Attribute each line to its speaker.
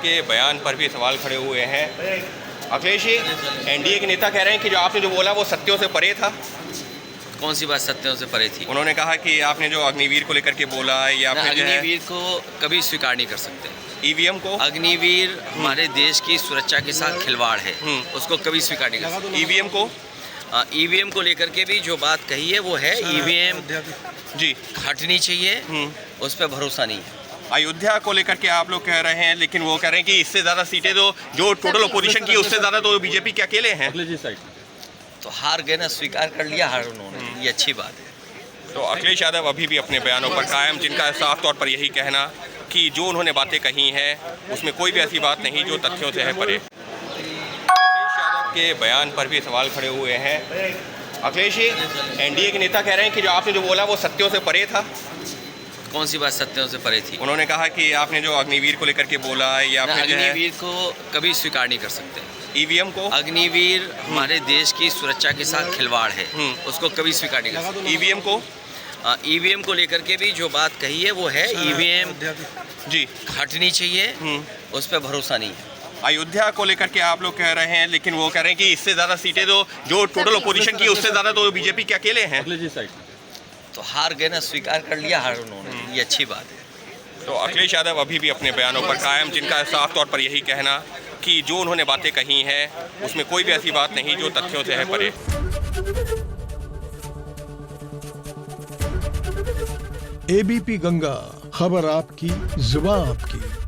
Speaker 1: के बयान पर भी सवाल खड़े हुए हैं। अखिलेश जी, एनडीए के नेता कह रहे हैं कि जो आपने जो बोला वो सत्यों से परे था।
Speaker 2: कौन सी बात सत्यों से परे थी?
Speaker 1: उन्होंने कहा कि आपने जो अग्निवीर को लेकर के बोला है या आपने जो है
Speaker 2: अग्निवीर को कभी स्वीकार नहीं कर सकते।
Speaker 1: ईवीएम को
Speaker 2: अग्निवीर हमारे देश की सुरक्षा के साथ खिलवाड़ है, उसको कभी स्वीकार नहीं कर सकते।
Speaker 1: ईवीएम को
Speaker 2: ईवीएम को लेकर के भी जो बात कही है वो है ईवीएम
Speaker 1: जी
Speaker 2: हटनी चाहिए, उस पर भरोसा नहीं है।
Speaker 1: अयोध्या को लेकर के आप लोग कह रहे हैं, लेकिन वो कह रहे हैं कि इससे ज़्यादा सीटें तो जो टोटल अपोजिशन की उससे ज़्यादा तो बीजेपी के अकेले हैं।
Speaker 2: तो हार गए ना, स्वीकार कर लिया हार उन्होंने, ये अच्छी बात है।
Speaker 1: तो अखिलेश यादव अभी भी अपने बयानों पर कायम, जिनका साफ तौर पर यही कहना कि जो उन्होंने बातें कही हैं उसमें कोई भी ऐसी बात नहीं जो तथ्यों से है परे। अखिलेश यादव के बयान पर भी सवाल खड़े हुए हैं। अखिलेश जी, एनडीए के नेता कह रहे हैं कि जो आपने जो बोला वो सत्यों से परे था।
Speaker 2: कौन सी बात सत्यों से परे थी?
Speaker 1: उन्होंने कहा कि आपने जो अग्निवीर को लेकर के बोला है या आपने जो है
Speaker 2: अग्निवीर को कभी स्वीकार नहीं कर सकते।
Speaker 1: ईवीएम को
Speaker 2: अग्निवीर हमारे देश की सुरक्षा के साथ खिलवाड़ है, उसको कभी स्वीकार नहीं कर सकते।
Speaker 1: ईवीएम को
Speaker 2: ईवीएम को लेकर के भी जो बात कही है वो है ईवीएम
Speaker 1: जी
Speaker 2: हटनी चाहिए, उस पर भरोसा नहीं है।
Speaker 1: अयोध्या को लेकर के आप लोग कह रहे हैं, लेकिन वो कह रहे हैं कि इससे ज़्यादा सीटें तो जो टोटल अपोजिशन की उससे ज़्यादा तो बीजेपी के अकेले हैं।
Speaker 2: तो हार गए ना, स्वीकार कर लिया हार उन्होंने, ये अच्छी बात है।
Speaker 1: तो अखिलेश यादव अभी भी अपने बयानों पर कायम, जिनका साफ तौर पर यही कहना कि जो उन्होंने बातें कही हैं उसमें कोई भी ऐसी बात नहीं जो तथ्यों से है परे।
Speaker 3: एबीपी गंगा, खबर आपकी, जुबान आपकी।